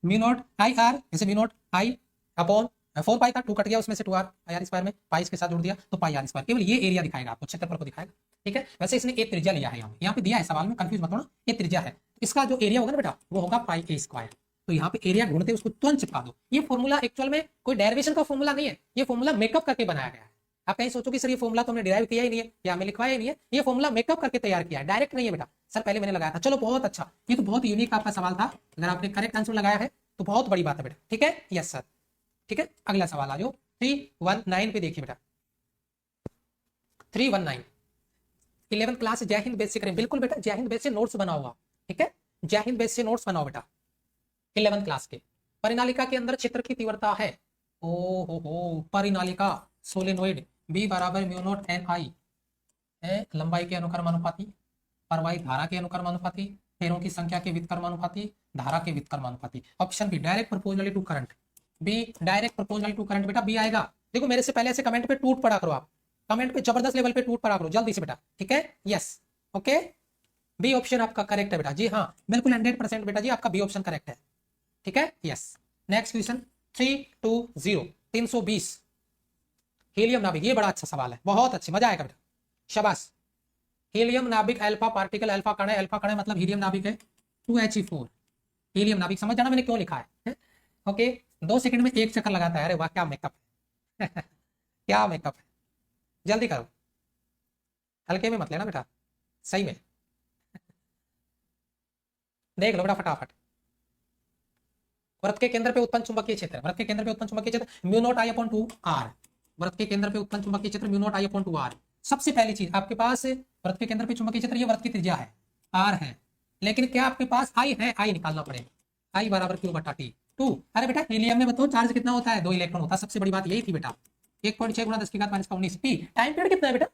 म्यू नॉट आई आर, जैसे म्यू नॉट आई अपॉन 4 पाई था, 2 कट गया उसमें से, 2 आर आई आर स्क्वायर में पाई इसके साथ जोड़ दिया तो पाई आर स्क्वायर, केवल ये एरिया दिखाएगा आपको, क्षेत्रफल को दिखाएगा। ठीक है, वैसे इसने एक त्रिज्या लिया है, यहाँ पे दिया है सवाल में, कंफ्यूज मत होना, ये त्रिज्या है, इसका जो एरिया होगा ना बेटा वो होगा पाई ए स्क्वायर। तो यहाँ पे एरिया ढूंढते उसको तुरंत चिपका दो। ये फॉर्मूला एक्चुअल में कोई डेरिवेशन का फॉर्मूला नहीं है, ये फॉर्मूला मेकअप करके बनाया गया है। आप कहीं सोचो कि सर ये फॉर्मूला तो हमने डिराइव किया ही नहीं है या हमें लिखवाया ही नहीं है, ये फॉर्मूला मेकअप करके तैयार किया है, डायरेक्ट नहीं है बेटा। सर पहले मैंने लगाया था, चलो बहुत अच्छा, ये तो बहुत यूनिक आपका सवाल था, अगर आपने करेक्ट आंसर लगाया है तो बहुत बड़ी बात है बेटा। ठीक है, यस सर। ठीक है, अगला सवाल आ जाओ 319 पे देखिए बेटा, 319 11th क्लास जय हिंद बेस से करें, बिल्कुल बेटा जय हिंद बेस से नोट्स बना हुआ। ठीक है, जय हिंद बेस से नोट्स बनाओ बेटा। 11th क्लास के परिनालिका के अंदर क्षेत्र की तीव्रता है, ओ हो परिनालिका सोलेनोइड बी बराबर म्यू नॉट एन आई है, लंबाई के अनुक्रमानुपाती, परवाही धारा के अनुक्रमानुपाती, फेरों की संख्या के व्युत्क्रमानुपाती, धारा के व्युत्क्रमानुपाती। Option B direct proportionally to current, B direct proportionally to current बेटा, बी आएगा। देखो मेरे से पहले ऐसे कमेंट पे टूट पड़ा करो, आप कमेंट पे जबरदस्त लेवल पे टूट पड़ा करो जल्दी से बेटा। ठीक है, यस ओके, बी ऑप्शन आपका करेक्ट है बेटा। जी हाँ बिल्कुल 100% बेटा जी आपका बी ऑप्शन करेक्ट है। ठीक है, यस। नेक्स्ट क्वेश्चन 320 320 हीलियम नाभिक, ये बड़ा अच्छा सवाल है, बहुत अच्छे, मजा आएगा बेटा, शाबाश। हीलियम नाभिक अल्फा पार्टिकल, अल्फा कण है, अल्फा कण है मतलब हीलियम नाभिक है, 2He4 हीलियम नाभिक, समझ जाना मैंने क्यों लिखा है। ओके 2 सेकंड में एक चक्कर लगाता है, अरे वाह क्या मेकअप है। क्या मेकअप है, जल्दी करो, हल्के में मत लेना बेटा, सही में देख लो बेटा फटाफट। वृत्त के केंद्र पे उत्पन्न चुंबकीय क्षेत्र, वृत्त के केंद्र पे उत्पन्न चुंबकीय क्षेत्र mu naught I upon 2 R. वृत्त के केंद्र पे उत्पन्न चुंबकीय क्षेत्र mu naught I upon 2 R. सबसे पहली चीज आपके पास वृत्त के केंद्र पे चुंबकीय क्षेत्र, ये वृत्त की त्रिज्या है आर है, लेकिन क्या आपके पास आई है? आई निकालना पड़ेगा। आई बराबर क्यू बटा टी टू। अरे बेटा हीलियम में बताओ चार्ज कितना होता है? 2 इलेक्ट्रॉन होता है। सबसे बड़ी बात यही थी बेटा। 1.6 गुणा 10 की घात -19 टी। टाइम पीरियड कितना है बेटा?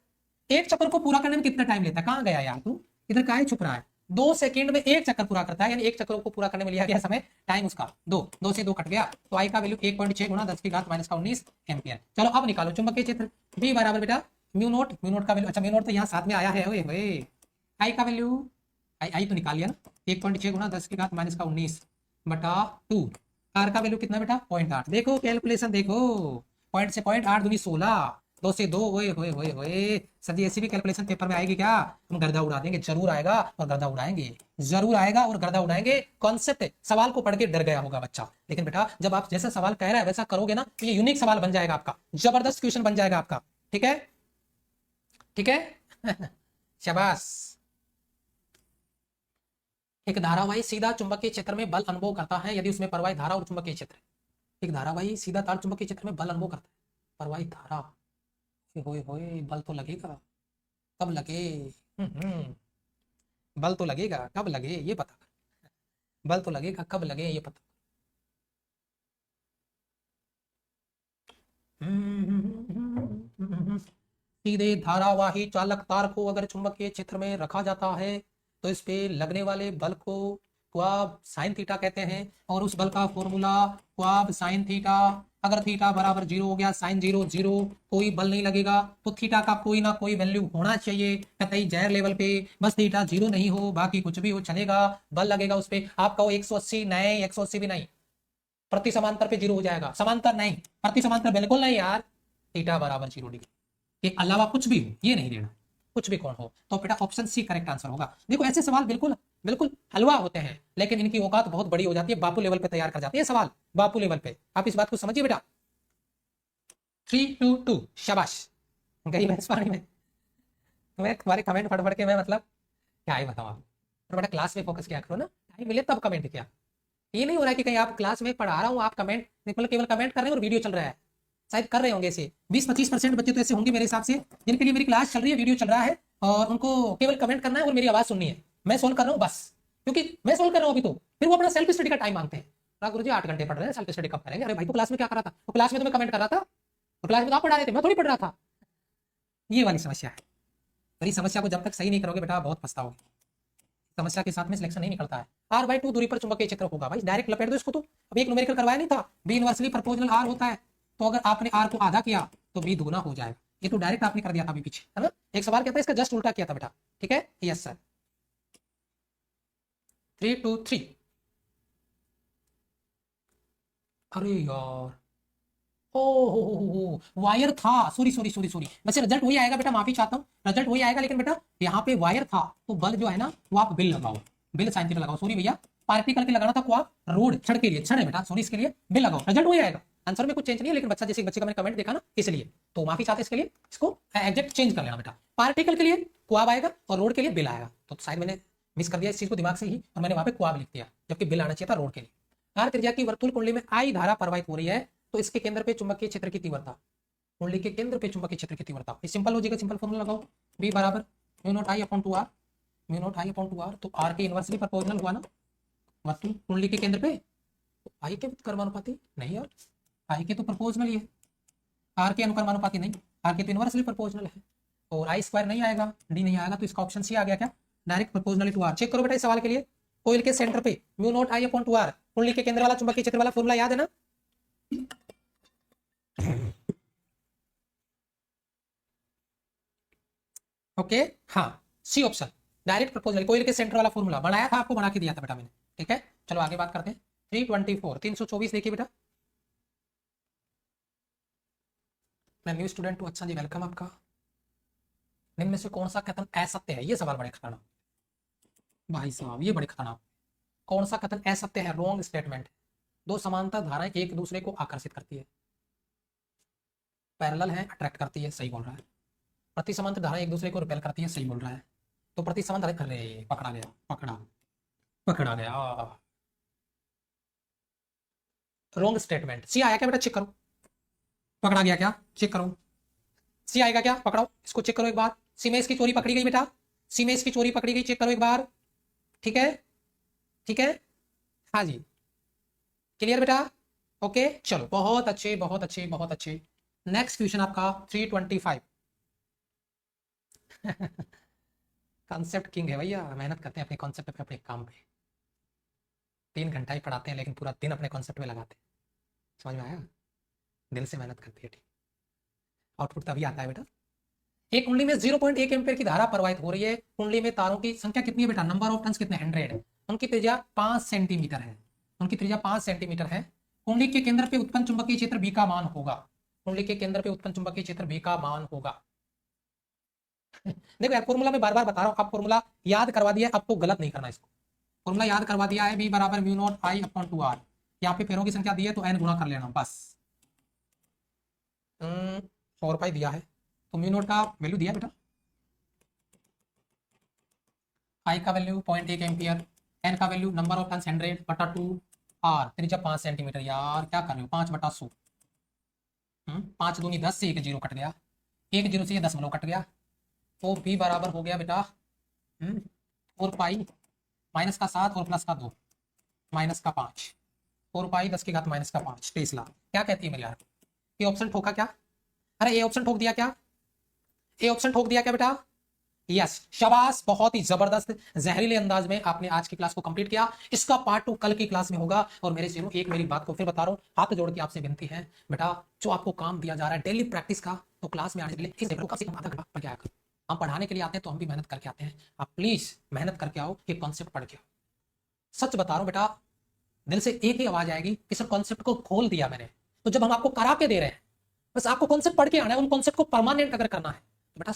एक चक्कर को पूरा करने में कितना टाइम लेता है? कहां गया यार तू? इधर काहे छुप रहा है? 2 सेकंड में एक चक्कर पूरा करता है, यानी एक चक्कर को पूरा करने में लिया गया समय टाइम उसका 2 से 2 कट गया, तो आई का वैल्यू 1.6 गुणा 10 की घात -19 एम्पियर। चलो अब निकालो चुंबकीय क्षेत्र बी बराबर बेटा म्यू नॉट का वैल्यू, अच्छा म्यू नॉट तो यहाँ साथ में आया है। ओए आई का वैल्यू, आई तो निकाल लिया ना, 1.6 गुणा 10 की घात -19 बटा 2। आर का वैल्यू कितना बेटा? 0.8। देखो कैलकुलेशन देखो, पॉइंट से 0.8 दूनी 16, 2 से 2। ओए होए होए होए सर जी, ऐसी भी कैलकुलेशन पेपर में आएगी क्या? हम गर्दा उड़ा देंगे, जरूर आएगा और गर्दा उड़ाएंगे, जरूर आएगा और गर्दा उड़ाएंगे। कॉन्सेप्ट सवाल को पढ़ के डर गया होगा बच्चा, लेकिन बेटा जब आप जैसा सवाल कह रहा है वैसा करोगे ना, तो ये यूनिक सवाल बन जाएगा आपका, जबरदस्त क्वेश्चन बन जाएगा आपका। ठीक है ठीक है शाबाश। एक धारावाही सीधा चुंबकीय क्षेत्र में बल अनुभव करता है यदि उसमें प्रवाही धारा और चुंबकीय क्षेत्र। एक धारावाही सीधा तार चुंबकीय क्षेत्र में बल अनुभव करता है, प्रवाही धारा, होए होए बल तो लगेगा, कब लगे? बल तो लगेगा, कब लगे ये पता कर। बल तो लगेगा, कब लगे ये पता। सीधे धारावाही चालक तार को अगर चुंबकीय क्षेत्र में रखा जाता है तो इस पे लगने वाले बल को क्वाब साइन थीटा कहते हैं, और उस बल का फॉर्मूला क्वाब साइन थीटा। अगर थीटा बराबर 0 हो गया, साइन 0 0, कोई बल नहीं लगेगा, तो थीटा का कोई ना कोई वैल्यू होना चाहिए कतई जहर लेवल पे। बस थीटा 0 नहीं हो, बाकी कुछ भी हो चलेगा, बल लगेगा उस पे। आप कहो 180, नहीं 180 भी नहीं, प्रति समांतर पे 0 हो जाएगा। समांतर नहीं, प्रति समांतर बिल्कुल नहीं यार। थीटा बराबर 0 डिग्री के अलावा कुछ भी हो ये नहीं देना, कुछ भी कौन हो। तो बेटा ऑप्शन सी करेक्ट आंसर होगा। देखो ऐसे सवाल बिल्कुल बिल्कुल हलवा होते हैं, लेकिन इनकी औकात बहुत बड़ी हो जाती है, बापू लेवल पे तैयार कर जाती है सवाल, बापू लेवल पे। आप इस बात को समझिए बेटा। 3-2-2 शाबाश। गई भैंस पानी में। मैं तुम्हारे कमेंट पढ़ पढ़ के मैं मतलब क्या ही बताऊं आप। तो बेटा क्लास में फोकस किया करो ना, टाइम मिले तब कमेंट किया। ये नहीं हो रहा है कि कहीं आप क्लास में पढ़ा रहा हूँ आप कमेंट मतलब केवल कमेंट कर रहे हैं और वीडियो चल रहा है। शायद कर रहे होंगे ऐसे 20-25% बच्चे तो ऐसे होंगे मेरे हिसाब से, जिनके लिए मेरी क्लास चल रही है, वीडियो चल रहा है, और उनको केवल कमेंट करना है और मेरी आवाज सुननी है। मैं सोल्व कर रहा हूँ बस, क्योंकि मैं सोल्व कर रहा हूँ अभी, तो फिर वो अपना सेल्फ स्टडी का टाइम मांगते हैं। गुरु जी 8 घंटे पढ़ रहे हैं, सेल्फ स्टडी कब करेंगे? अरे भाई तो क्लास में क्या कर रहा था? तो क्लास में तो मैं कमेंट कर रहा था, तो क्लास में तो आप पढ़ा रहे थे, मैं थोड़ी पढ़ रहा था। ये वाली समस्या है। मेरी समस्या को जब तक सही नहीं करोगे बेटा बहुत पछताओगे। समस्या के साथ में सिलेक्शन नहीं निकलता है। r/2 दूरी पर चुंबकीय क्षेत्र होगा, भाई डायरेक्ट लपेट दो इसको। तो अब एक न्यूमेरिकल करवाया नहीं था, बी इनवर्सली प्रोपोर्शनल r होता है, तो अगर आपने r को आधा किया तो b दुगुना हो जाएगा। ये तो डायरेक्ट आपने कर दिया था अभी पीछे, है ना? एक सवाल क्या था इसका जस्ट उल्टा किया था बेटा। ठीक है, यस सर। 3-2-3। अरे यार हो वायर था, सॉरी सॉरी सॉरी सॉरी। वैसे रिजल्ट वही आएगा बेटा, माफी चाहता हूँ, रिजल्ट वही आएगा, लेकिन बेटा यहाँ पे वायर था तो बल जो है ना वो आप बिल लगाओ, बिल साइन थीटा लगाओ। सॉरी भैया, पार्टिकल के लगाना था को आप रोड छड़ के लिए, छड़ है बेटा, सॉरी इसके लिए बिल लगाओ, रिजल्ट वही आएगा। आंसर में कुछ चेंज नहीं है, लेकिन बच्चा जैसे बच्चे का मैंने कमेंट देखा ना इसलिए, तो माफी चाहते इसके लिए, इसको एग्जैक्ट चेंज कर लेना बेटा। पार्टिकल के लिए क्वाब आएगा और रोड के लिए बिल आएगा, तो शायद मैंने मिस कर दिया इस चीज को दिमाग से ही, और मैंने वहां पे क्वाब लिख दिया, जबकि बिल आना चाहिए था रोड के लिए। आर त्रिज्या की वर्तुल कुंडली में आई धारा प्रवाहित हो रही है, तो इसके केंद्र पे चुंबकीय क्षेत्र की तीव्रता, कुंडली के केंद्र पे चुंबकीय क्षेत्र की तीव्रता, सिंपल हो जाएगा, सिंपल फॉर्मूला लगाओ, बी बराबर mu naught I upon 2r, mu naught I upon 2r, तो r के इनवर्सली प्रोपोर्शनल हुआ ना वर्तुल कुंडली के केंद्र पे, तो आई के कर्मानुपाती नहीं यार, आई के तो प्रोपोर्शनल ही है, r के अनुकर्मानुपाती नहीं, r के तो इनवर्सली प्रोपोर्शनल है, और आई स्क्वायर नहीं आएगा, डी नहीं आएगा, तो इसका ऑप्शन सी आ गया क्या, direct proportional to r। Check करो बेटा इस सवाल के लिए, कोयल के सेंटर पे mu naught I upon 2r, कुंडली के केंद्र वाला चुंबकीय क्षेत्र वाला फॉर्मूला याद है ना? ओके हाँ, सी ऑप्शन डायरेक्ट प्रपोजल, कोयल के सेंटर वाला फॉर्मूला बनाया था, आपको बना के दिया था बेटा मैंने। ठीक है, चलो आगे बात करते हैं। 324 देखिए बेटा, मैं न्यू स्टूडेंट हूँ, अच्छा जी वेलकम आपका। निम्न में से कौन सा कथन असत्य है? ये सवाल बड़े खतरनाक भाई साहब, ये बड़े खतरनाक। कौन सा कथन असत्य है, रॉन्ग स्टेटमेंट? दो समांतर धाराएं एक दूसरे को आकर्षित करती है, पैरेलल है, अट्रैक्ट करती है, सही बोल रहा है। प्रति समांतर धाराएं एक दूसरे को रिपेल करती है, सही बोल रहा है। तो प्रतिसंबंध अरे पकड़ा गया, पकड़ा गया। Wrong statement. सी आया क्या बेटा, चेक करो। पकड़ा गया क्या, चेक करो। सी आएगा क्या, पकड़ो इसको, चेक करो एक बार। सी में इसकी चोरी पकड़ी गई बेटा, सी में इसकी चोरी पकड़ी गई, चेक करो एक बार। ठीक है, ठीक है, हाँ जी, क्लियर बेटा। ओके चलो, बहुत अच्छे बहुत अच्छे बहुत अच्छे। नेक्स्ट क्वेश्चन आपका 325। कॉन्सेप्ट किंग है भैया, मेहनत करते हैं अपने कॉन्सेप्ट पे, अपने काम पे। 3 घंटा ही पढ़ाते हैं लेकिन पूरा दिन अपने कॉन्सेप्ट में लगाते हैं। समझ में आया, दिल से मेहनत करती है। ठीक, आउटपुट तभी आता है बेटा। एक कुंडली में 0.1 एम्पीयर की धारा प्रवाहित हो रही है। कुंडली में तारों की संख्या कितनी है बेटा, नंबर ऑफ टर्न्स कितने, 100। उनकी त्रिज्या 5 सेंटीमीटर है, उनकी त्रिज्या 5 सेंटीमीटर है। कुंडली के केंद्र पे उत्पन्न चुंबकीय क्षेत्र बी का मान होगा। कुंडली के केंद्र पे उत्पन्न चुंबकीय क्षेत्र बी का मान होगा। देखो यार, फॉर्मूला में बार बार बता रहा हूं, आप फॉर्मूला याद करवा दिया, आपको गलत नहीं करना इसको। फॉर्मूला याद करवा दिया है, बी बराबर mu naught I upon 2r। यहाँ पे फेरों की संख्या दी है तो n गुणा कर लेना बस। 4 पाई दिया है तो म्यू नॉट का वैल्यू दिया बेटा, आई का वैल्यू 0.1 एम्पियर, एन का value number of turns 100/2, r त्रिज्या 5 सेंटीमीटर। यार क्या कर रहे हो, 5/100। 5 दूनी 10 से 1 जीरो कट गया, 1 जीरो से ये 10 कट गया। तो बी बराबर हो गया बेटा 4 पाई माइनस का 7 और प्लस का 2 माइनस का 5। 4 पाई 10 की घात माइनस का 5 टेस्ला। क्या कहती है मेरे यार, ये ऑप्शन ठोका क्या, अरे ये ऑप्शन ठोक दिया क्या, ये ऑप्शन ठोक दिया क्या बेटा। यस शाबाश, बहुत ही जबरदस्त जहरीले अंदाज में आपने आज की क्लास को कंप्लीट किया। इसका पार्ट 2 कल की क्लास में होगा। और मेरे जीरो एक मेरी बात को फिर बता रहा हूँ, हाथ जोड़ के आपसे विनती है बेटा, जो आपको काम दिया जा रहा है डेली प्रैक्टिस का, तो क्लास में आने के लिए इस कम से कम आधा घंटा पढ़ के आया करो। हम पढ़ाने के लिए आते हैं तो हम भी मेहनत करके आते हैं, आप प्लीज मेहनत करके आओ, ये कॉन्सेप्ट पढ़ के आओ। सच बता रहा हूँ बेटा, दिल से एक ही आवाज आएगी कि सर कॉन्सेप्ट को खोल दिया मैंने। तो जब हम आपको करा के दे रहे हैं, बस आपको कॉन्सेप्ट पढ़ के आना है, उन कॉन्सेप्ट को परमानेंट अगर करना है तो बेटा